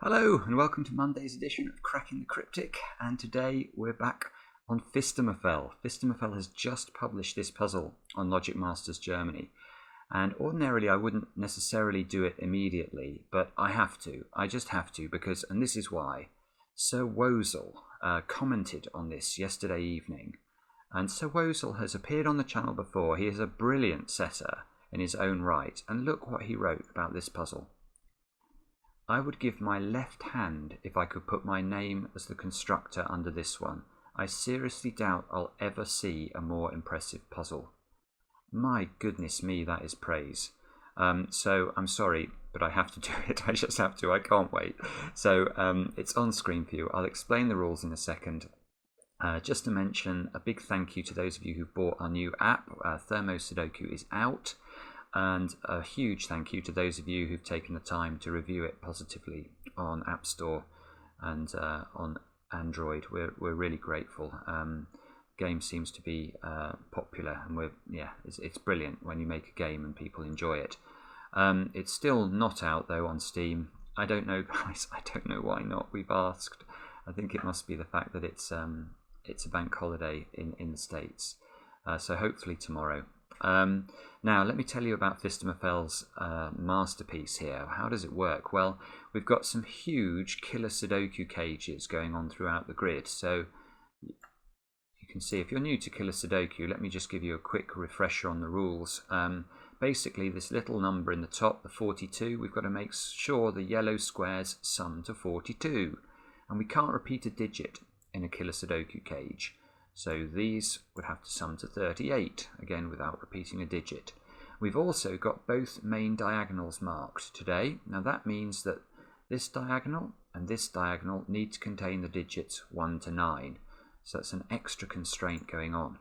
Hello and welcome to Monday's edition of Cracking the Cryptic, and today we're back on Phistomefel. Phistomefel has just published this puzzle on Logic Masters Germany, and ordinarily I wouldn't necessarily do it immediately, but I have to. I just have to because, and this is why, SirWoezel commented on this yesterday evening, and SirWoezel has appeared on the channel before. He is a brilliant setter in his own right, and look what he wrote about this puzzle. I would give my left hand if I could put my name as the constructor under this one. I seriously doubt I'll ever see a more impressive puzzle. My goodness me, that is praise. So I'm sorry, but I have to do it. I just have to. I can't wait. So it's on screen for you. I'll explain the rules in a second. Just to mention a big thank you to those of you who bought our new app. THERMO Sudoku is out. And a huge thank you to those of you who've taken the time to review it positively on APPSTORE and on Android. We're really grateful. Game seems to be popular, and it's brilliant when you make a game and people enjoy it. It's still not out though on Steam. I don't know, guys. I don't know why not. We've asked. I think it must be the fact that it's a bank holiday in the States. So hopefully tomorrow. Now let me tell you about Phistomefel's masterpiece here. How does it work? Well, we've got some huge killer Sudoku cages going on throughout the grid. So you can see, if you're new to killer Sudoku, let me just give you a quick refresher on the rules. Basically, this little number in the top, the 42, we've got to make sure the yellow squares sum to 42. And we can't repeat a digit in a killer Sudoku cage. So these would have to sum to 38, again without repeating a digit. We've also got both main diagonals marked today. Now that means that this diagonal and this diagonal need to contain the digits 1 to 9. So that's an extra constraint going on.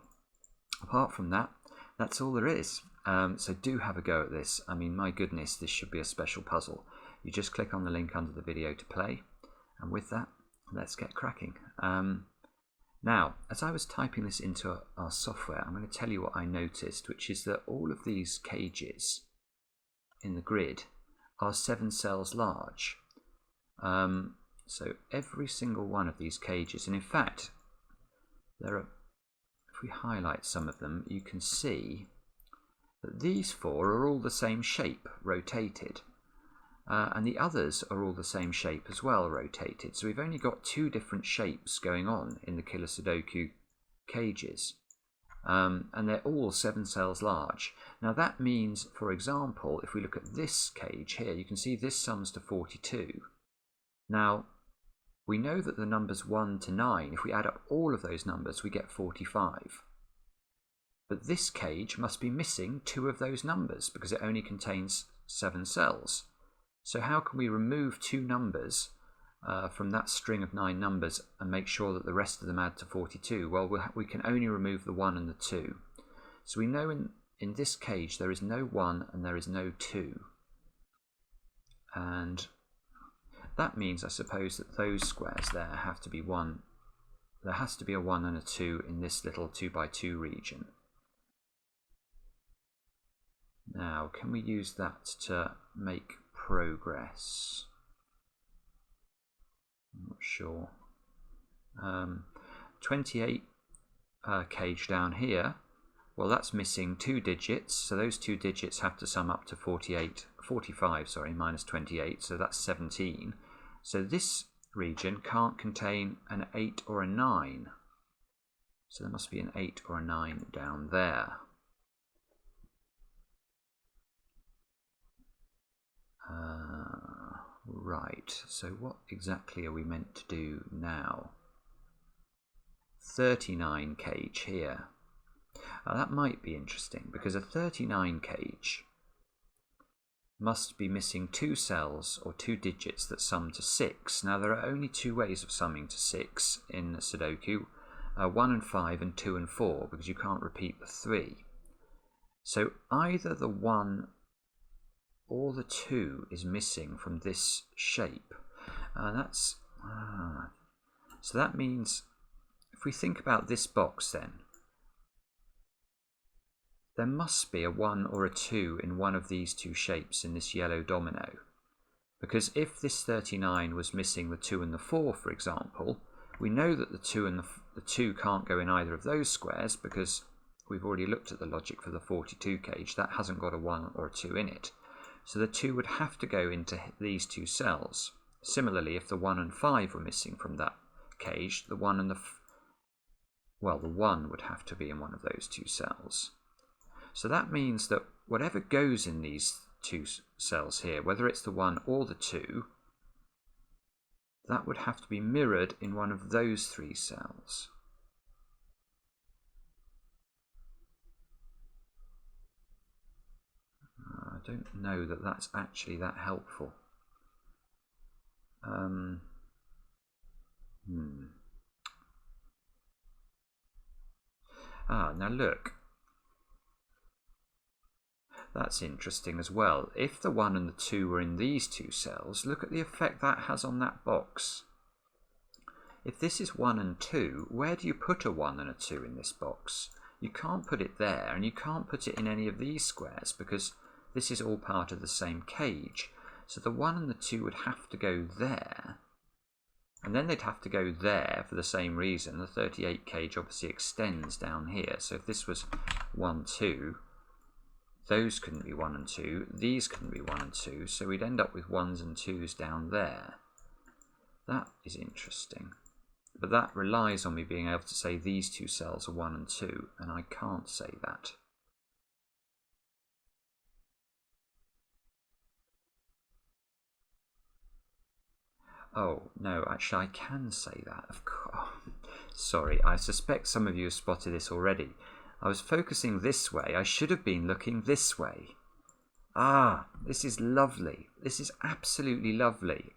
Apart from that, that's all there is. So do have a go at this. I mean, my goodness, this should be a special puzzle. You just click on the link under the video to play. And with that, let's get cracking. Now, as I was typing this into our software, I'm going to tell you what I noticed, which is that all of these cages in the grid are 7 cells large. So every single one of these cages, and in fact, if we highlight some of them, you can see that these 4 are all the same shape, rotated. And the others are all the same shape as well, rotated. So we've only got 2 different shapes going on in the killer Sudoku cages. And they're all 7 cells large. Now that means, for example, if we look at this cage here, you can see this sums to 42. Now, we know that the numbers 1 to 9, if we add up all of those numbers, we get 45. But this cage must be missing 2 of those numbers because it only contains 7 cells. So how can we remove 2 numbers from that string of 9 numbers and make sure that the rest of them add to 42? Well, we can only remove the 1 and the 2. So we know in this cage there is no 1 and there is no 2. And that means, I suppose, that those squares there have to be 1. There has to be a 1 and a 2 in this little 2x2 region. Now, can we use that to make progress? I'm not sure. 28 cage down here, well, that's missing 2 digits, so those 2 digits have to sum up to 45, minus 28, so that's 17. So this region can't contain an 8 or a 9, so there must be an 8 or a 9 down there. Right, so what exactly are we meant to do now? 39 cage here. That might be interesting because a 39 cage must be missing 2 cells or 2 digits that sum to 6. Now there are only 2 ways of summing to 6 in Sudoku, 1 and 5 and 2 and 4, because you can't repeat the 3. So either the 1 or the 2 is missing from this shape. So that means, if we think about this box then, there must be a 1 or a 2 in one of these 2 shapes in this yellow domino. Because if this 39 was missing the 2 and the 4, for example, we know that the 2 and the 2 can't go in either of those squares because we've already looked at the logic for the 42 cage. That hasn't got a 1 or a 2 in it. So the 2 would have to go into these two cells. Similarly, if the 1 and 5 were missing from that cage, the 1 and the 1 would have to be in one of those two cells. So that means that whatever goes in these two cells here, whether it's the 1 or the 2, that would have to be mirrored in one of those three cells. I don't know that that's actually that helpful. Now look. That's interesting as well. If the 1 and the 2 were in these two cells, look at the effect that has on that box. If this is 1 and 2, where do you put a 1 and a 2 in this box? You can't put it there, and you can't put it in any of these squares because this is all part of the same cage. So the 1 and the 2 would have to go there, and then they'd have to go there for the same reason. The 38 cage obviously extends down here. So if this was 1, 2, those couldn't be 1 and 2, these couldn't be 1 and 2, so we'd end up with 1s and 2s down there. That is interesting. But that relies on me being able to say these two cells are 1 and 2, and I can't say that. Oh, no, actually I can say that. Of course. Sorry, I suspect some of you have spotted this already. I was focusing this way. I should have been looking this way. Ah, this is lovely. This is absolutely lovely.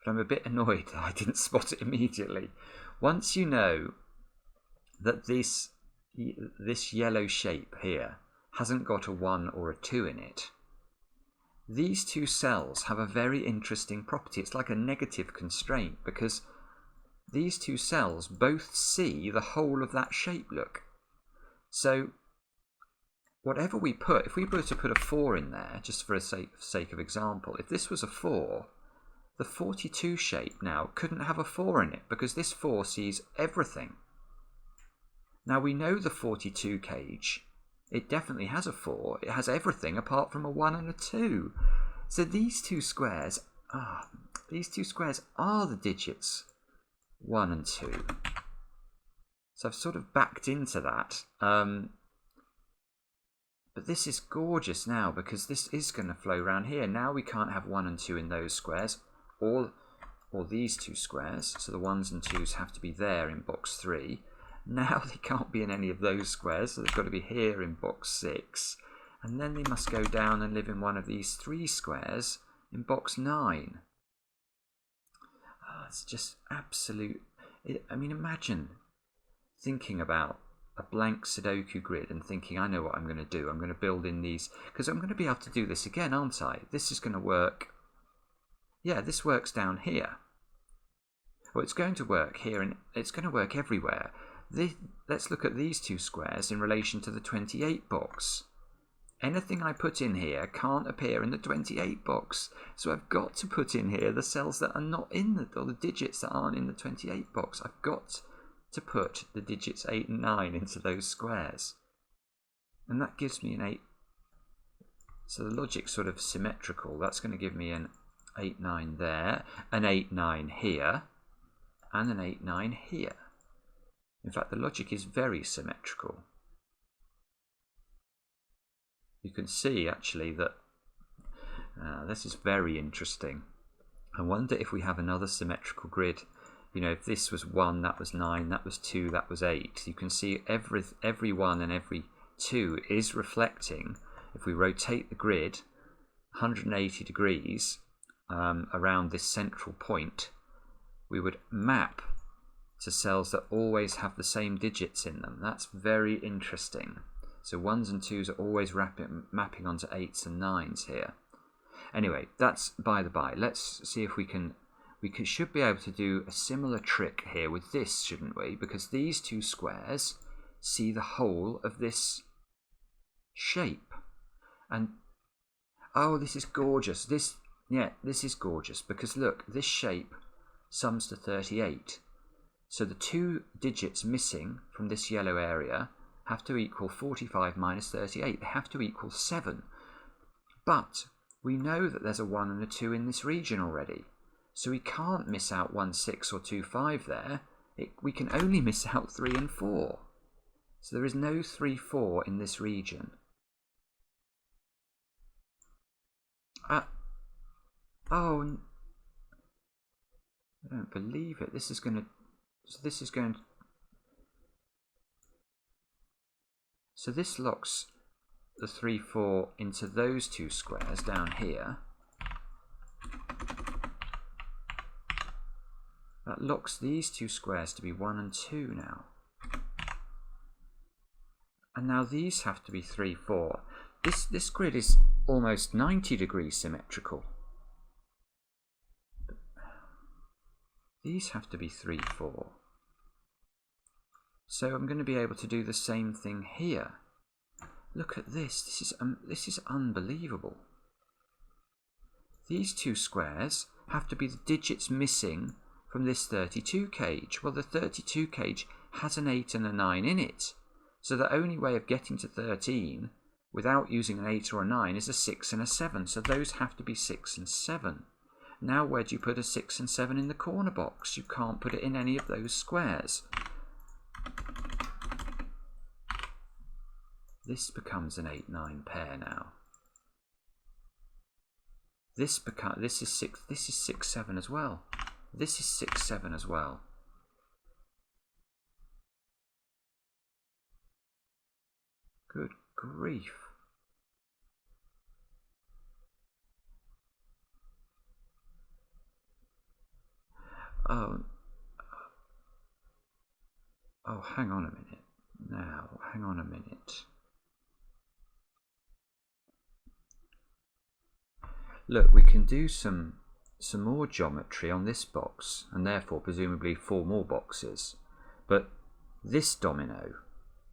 But I'm a bit annoyed that I didn't spot it immediately. Once you know that this yellow shape here hasn't got a 1 or a 2 in it, these two cells have a very interesting property. It's like a negative constraint because these two cells both see the whole of that shape, look. So whatever we put, if we were to put a 4 in there, just for a sake of example, if this was a 4, the 42 shape now couldn't have a 4 in it because this 4 sees everything. Now we know the 42 cage, it definitely has a 4. It has everything apart from a 1 and a 2. So these two squares are the digits 1 and 2. So I've sort of backed into that. But this is gorgeous now because this is going to flow around here. Now we can't have 1 and 2 in those squares or these two squares. So the 1s and 2s have to be there in box 3. Now they can't be in any of those squares. So they've got to be here in box 6. And then they must go down and live in one of these 3 squares in box 9. Oh, it's just absolute. I mean, imagine thinking about a blank Sudoku grid and thinking, I know what I'm going to do. I'm going to build in these, because I'm going to be able to do this again, aren't I? This is going to work. Yeah, this works down here. Well, it's going to work here, and it's going to work everywhere. Let's look at these two squares in relation to the 28 box. Anything I put in here can't appear in the 28 box. So I've got to put in here the cells that are not in or the digits that aren't in the 28 box. I've got to put the digits 8 and 9 into those squares. And that gives me an 8. So the logic's sort of symmetrical. That's going to give me an 8, 9 there, an 8, 9 here, and an 8, 9 here. In fact, the logic is very symmetrical. You can see actually that this is very interesting. I wonder if we have another symmetrical grid. You know, if this was 1, that was 9, that was 2, that was 8. You can see every 1 and every 2 is reflecting, if we rotate the grid 180 degrees around this central point, we would map to cells that always have the same digits in them. That's very interesting. So 1s and 2s are always mapping onto 8s and 9s here. Anyway, that's by the by. Let's see if we should be able to do a similar trick here with this, shouldn't we? Because these two squares see the whole of this shape. And oh, this is gorgeous. This Yeah, this is gorgeous because look, this shape sums to 38. So the two digits missing from this yellow area have to equal 45 minus 38. They have to equal 7. But we know that there's a 1 and a 2 in this region already. So we can't miss out 1, 6 or 2, 5 there. We can only miss out 3 and 4. So there is no 3, 4 in this region. Oh, I don't believe it. This is going to... So this locks the 3, 4 into those two squares down here. That locks these two squares to be 1 and 2 now. And now these have to be 3, 4. This grid is almost 90 degrees symmetrical. These have to be 3, 4. So I'm going to be able to do the same thing here. Look at this. This is unbelievable. These two squares have to be the digits missing from this 32 cage. Well, the 32 cage has an 8 and a 9 in it. So the only way of getting to 13 without using an 8 or a 9 is a 6 and a 7. So those have to be 6 and 7. Now where do you put a 6 and 7 in the corner box? You can't put it in any of those squares. This becomes an 8-9 pair now. This is 6-7 as well. This is 6-7 as well. Good grief. Oh, hang on a minute. Now, hang on a minute. Look, we can do some more geometry on this box, and therefore presumably 4 more boxes. But this domino,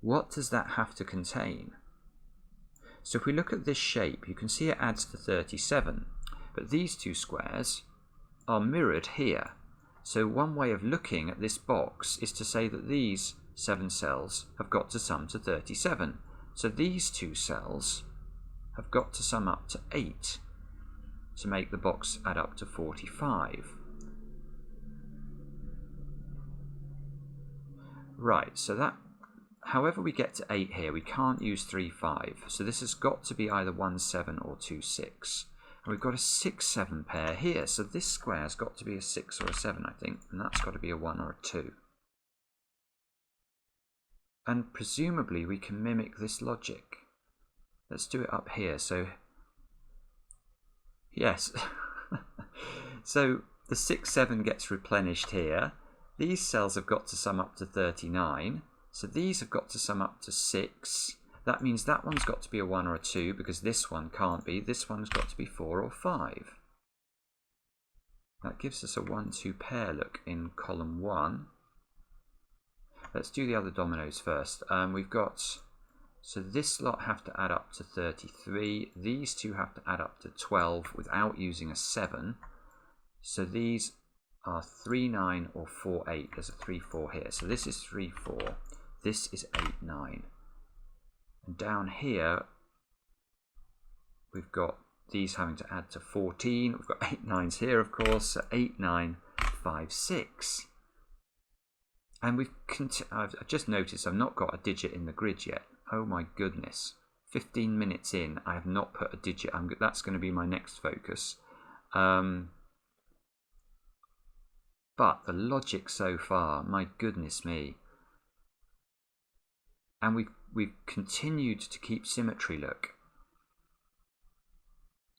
what does that have to contain? So if we look at this shape, you can see it adds to 37, but these two squares are mirrored here. So one way of looking at this box is to say that these 7 cells have got to sum to 37. So these 2 cells have got to sum up to 8 to make the box add up to 45. Right, so that, however we get to 8 here, we can't use 3, 5. So this has got to be either 1, 7 or 2, 6. And we've got a 6, 7 pair here. So this square's got to be a 6 or a 7, I think. And that's got to be a 1 or a 2. And presumably we can mimic this logic. Let's do it up here. So, yes. So the 6, 7 gets replenished here. These cells have got to sum up to 39. So these have got to sum up to 6. That means that one's got to be a 1 or a 2 because this one can't be. This one's got to be 4 or 5. That gives us a 1, 2 pair look in column 1. Let's do the other dominoes first. We've got, so this lot have to add up to 33. These two have to add up to 12 without using a 7. So these are 3, 9 or 4, 8. There's a 3, 4 here. So this is 3, 4. This is 8, 9. And down here, we've got these having to add to 14. We've got 8 9s here, of course. So 8, 9, 5, 6. And I've just noticed I've not got a digit in the grid yet. Oh my goodness. 15 minutes in, I have not put a digit. That's going to be my next focus. But the logic so far, my goodness me. And we've continued to keep symmetry, look.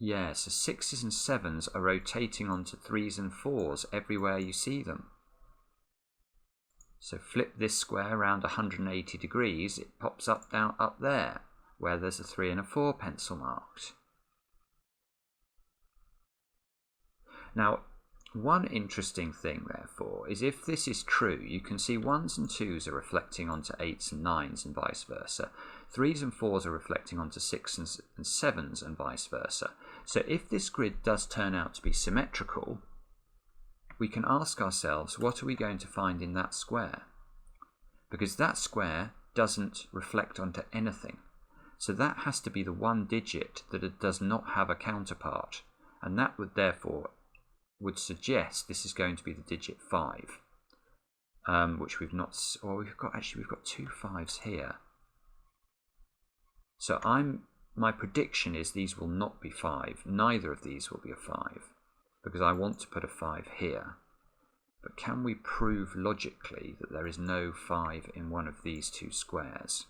Yeah, so 6s and 7s are rotating onto 3s and 4s everywhere you see them. So flip this square around 180 degrees, it pops up down up there, where there's a 3 and a 4 pencil marked. Now, One interesting thing, therefore, is if this is true, you can see 1s and 2s are reflecting onto 8s and 9s and vice versa. 3s and 4s are reflecting onto 6s and 7s and vice versa. So if this grid does turn out to be symmetrical, we can ask ourselves, what are we going to find in that square? Because that square doesn't reflect onto anything. So that has to be the one digit that it does not have a counterpart. And that would therefore would suggest this is going to be the digit 5, which we've not, or we've got 2 5s here. So my prediction is these will not be 5. Neither of these will be a 5, because I want to put a 5 here. But can we prove logically that there is no 5 in one of these two squares?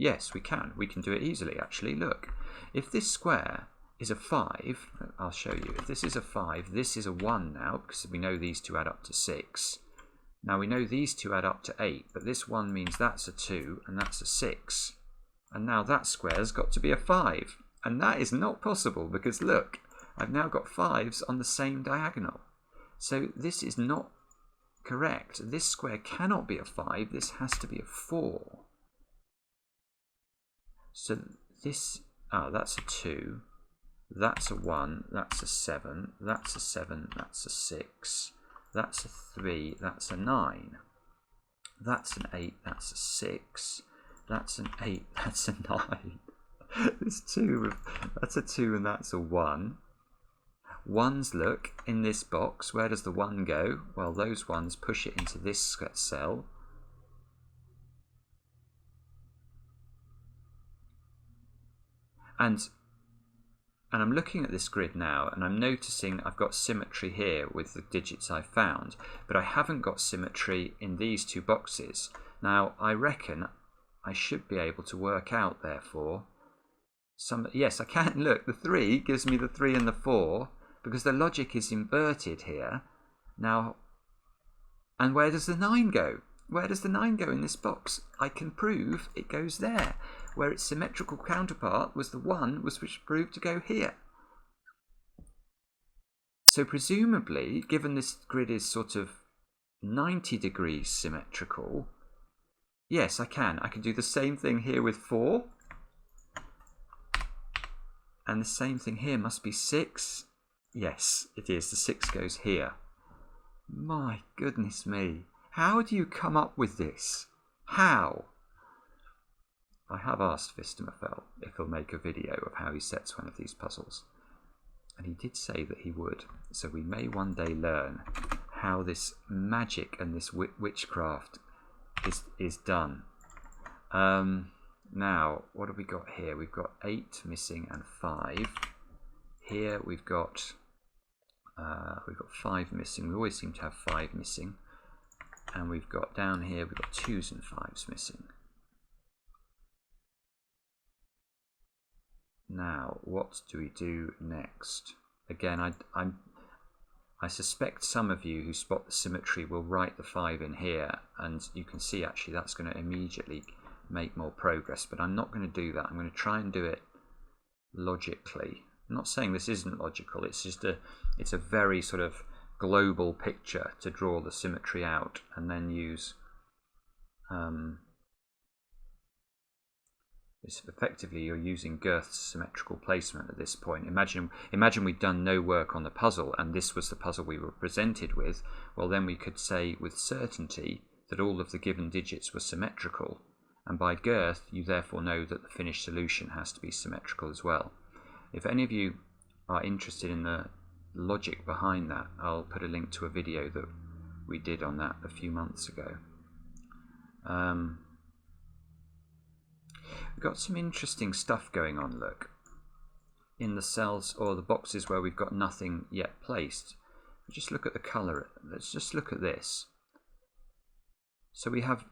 Yes, we can. We can do it easily, actually. Look, if this square is a 5, I'll show you. If this is a 5, this is a 1 now, because we know these two add up to 6. Now we know these two add up to 8, but this 1 means that's a 2, and that's a 6. And now that square's got to be a 5. And that is not possible, because look, I've now got 5s on the same diagonal. So this is not correct. This square cannot be a 5, this has to be a 4. So this, that's a 2, that's a 1, that's a 7, that's a 7, that's a 6, that's a 3, that's a 9, that's an 8, that's a 6, that's an 8, that's a 9. There's 2, that's a 2 and that's a 1. 1s, look, in this box, where does the 1 go? Well, those 1s push it into this cell. And I'm looking at this grid now, and I'm noticing I've got symmetry here with the digits I've found, but I haven't got symmetry in these two boxes. Now, I reckon I should be able to work out, therefore, yes, I can. Look, the 3 gives me the 3 and the 4, because the logic is inverted here. Now, and where does the 9 go? Where does the 9 go in this box? I can prove it goes there, where its symmetrical counterpart was the 1, which proved to go here. So presumably, given this grid is sort of 90 degrees symmetrical, yes, I can. I can do the same thing here with 4. And the same thing here must be 6. Yes, it is. The 6 goes here. My goodness me. How do you come up with this? How? I have asked Phistomefel if he'll make a video of how he sets one of these puzzles. And he did say that he would. So we may one day learn how this magic and this witchcraft is done. Now, what have we got here? We've got 8 missing and 5. Here we've got 5 missing. We always seem to have 5 missing. And we've got down here, we've got 2s and 5s missing. Now, what do we do next? Again, I suspect some of you who spot the symmetry will write the 5 in here, and you can see actually that's going to immediately make more progress, but I'm not going to do that. I'm going to try and do it logically. I'm not saying this isn't logical, it's just it's a very sort of global picture to draw the symmetry out, and then use it's effectively you're using Girth's symmetrical placement at this point. Imagine we'd done no work on the puzzle and this was the puzzle we were presented with. Well, then we could say with certainty that all of the given digits were symmetrical, and by Girth you therefore know that the finished solution has to be symmetrical as well. If any of you are interested in the logic behind that, I'll put a link to a video that we did on that a few months ago. We've got some interesting stuff going on, look, in the cells or the boxes where we've got nothing yet placed. Just look at the colour. Let's just look at this. So we have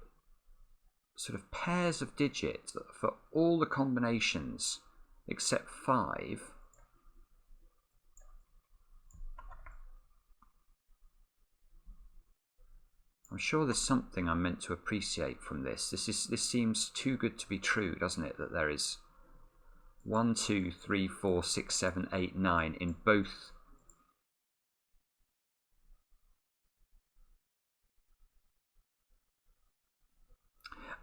sort of pairs of digits for all the combinations except 5. I'm sure there's something I'm meant to appreciate from this. This seems too good to be true, doesn't it? That there is 1, 2, 3, 4, 6, 7, 8, 9 in both.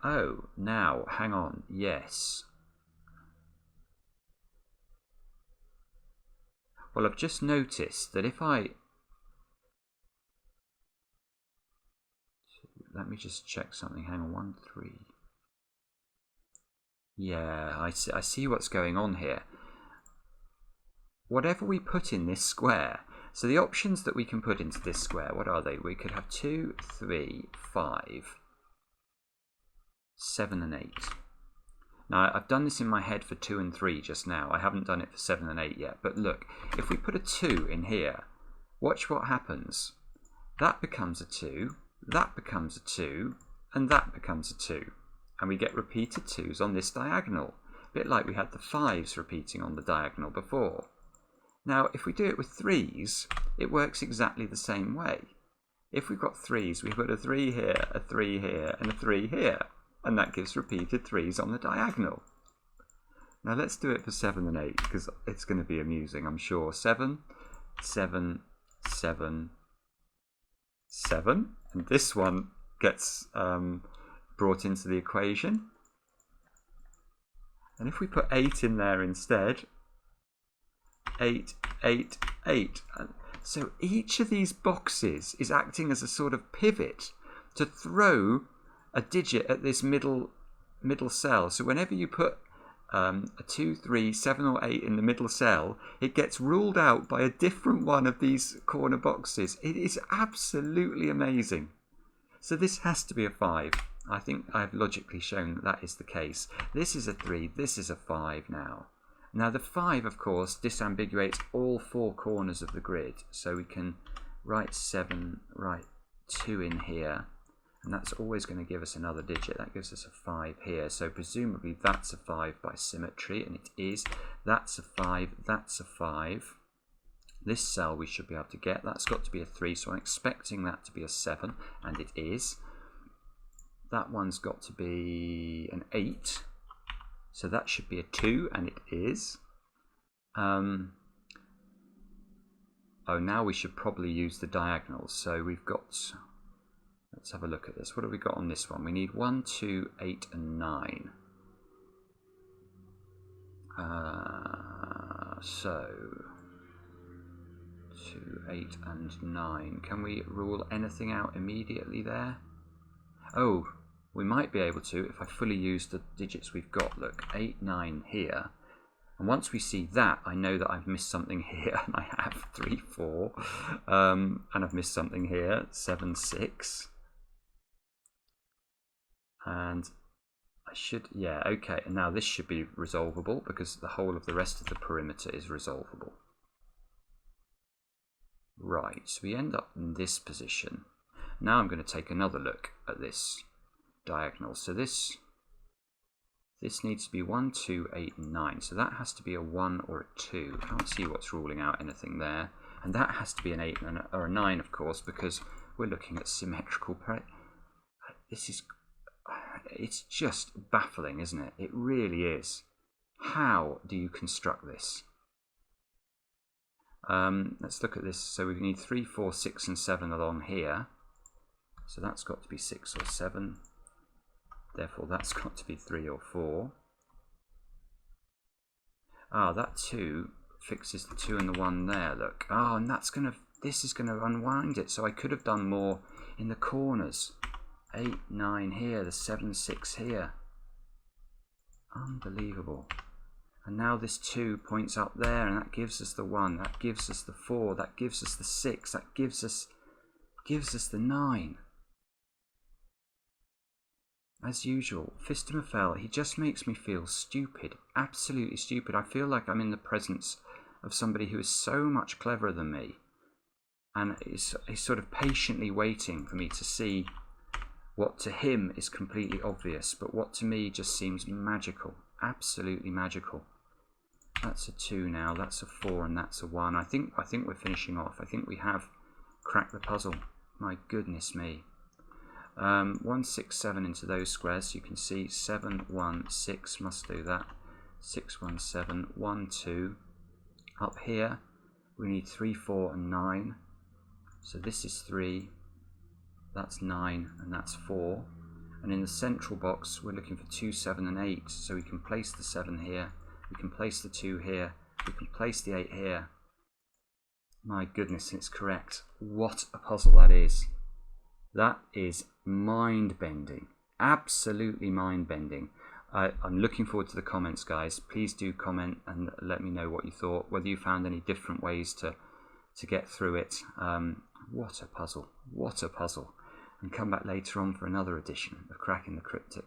Oh, now, hang on, yes. Well, I've just noticed that if I... Let me just check something. Hang on, 1, 3. Yeah, I see what's going on here. Whatever we put in this square, so the options that we can put into this square, what are they? We could have 2, 3, 5, 7 and 8. Now, I've done this in my head for 2 and 3 just now. I haven't done it for 7 and 8 yet. But look, if we put a 2 in here, watch what happens. That becomes a 2, that becomes a 2, and that becomes a 2. And we get repeated 2s on this diagonal. A bit like we had the 5s repeating on the diagonal before. Now, if we do it with 3s, it works exactly the same way. If we've got 3s, we put a 3 here, a 3 here, and a 3 here. And that gives repeated 3s on the diagonal. Now let's do it for 7 and 8, because it's going to be amusing, I'm sure. 7, 7, 7, 7. And this one gets brought into the equation. And if we put 8 in there instead, 8, 8, 8. So each of these boxes is acting as a sort of pivot to throw a digit at this middle cell. So whenever you put a 2, 3, 7 or 8 in the middle cell, it gets ruled out by a different one of these corner boxes. It is absolutely amazing. So this has to be a 5. I think I've logically shown that that is the case. This is a 3, this is a 5 now. Now the 5, of course, disambiguates all 4 corners of the grid. So we can write 7, write 2 in here. And that's always going to give us another digit. That gives us a 5 here. So presumably that's a 5 by symmetry, and it is. That's a 5, that's a 5. This cell we should be able to get. That's got to be a 3, so I'm expecting that to be a 7, and it is. That one's got to be an 8. So that should be a 2, and it is. Oh, now we should probably use the diagonals. So we've got... Let's have a look at this. What have we got on this one? We need 1, 2, 8 and 9. So 2, 8 and 9. Can we rule anything out immediately there? Oh, we might be able to if I fully use the digits we've got. Look, 8, 9 here. And once we see that, I know that I've missed something here. And I have 3, 4. And I've missed something here. 7, 6. And I should, yeah, okay, and now this should be resolvable because the whole of the rest of the perimeter is resolvable. Right, so we end up in this position. Now I'm going to take another look at this diagonal. So this needs to be 1, 2, 8, and 9. So that has to be a 1 or a 2. I can't see what's ruling out anything there. And that has to be an 8 or a 9, of course, because we're looking at symmetrical. This is... It's just baffling, isn't it? It really is. How do you construct this? Let's look at this. So we need 3, 4, 6 and 7 along here. So that's got to be 6 or 7. Therefore that's got to be 3 or 4. Ah, that 2 fixes the 2 and the 1 there, look. Ah, and this is gonna unwind it. So I could have done more in the corners. 8, 9 here, the 7, 6 here. Unbelievable. And now this 2 points up there, and that gives us the 1, that gives us the 4, that gives us the 6, that gives us the 9. As usual, Phistomefel, he just makes me feel stupid, absolutely stupid. I feel like I'm in the presence of somebody who is so much cleverer than me, and he's sort of patiently waiting for me to see what to him is completely obvious, but what to me just seems magical, absolutely magical. That's a 2 now, that's a 4, and that's a 1. I think we're finishing off. I think we have cracked the puzzle. My goodness me. 1, 6, 7 into those squares. So you can see 7, 1, 6 must do that. 6, 1, 7, 1, 2. Up here we need 3, 4 and 9. So this is 3, that's 9 and that's 4. And in the central box we're looking for 2, 7 and 8. So we can place the 7 here, we can place the 2 here, we can place the 8 here. My goodness, it's correct. What a puzzle that is. That is mind-bending. Absolutely mind-bending. I'm looking forward to the comments, guys. Please do comment and let me know what you thought, whether you found any different ways to get through it. What a puzzle. What a puzzle. And come back later on for another edition of Cracking the Cryptic.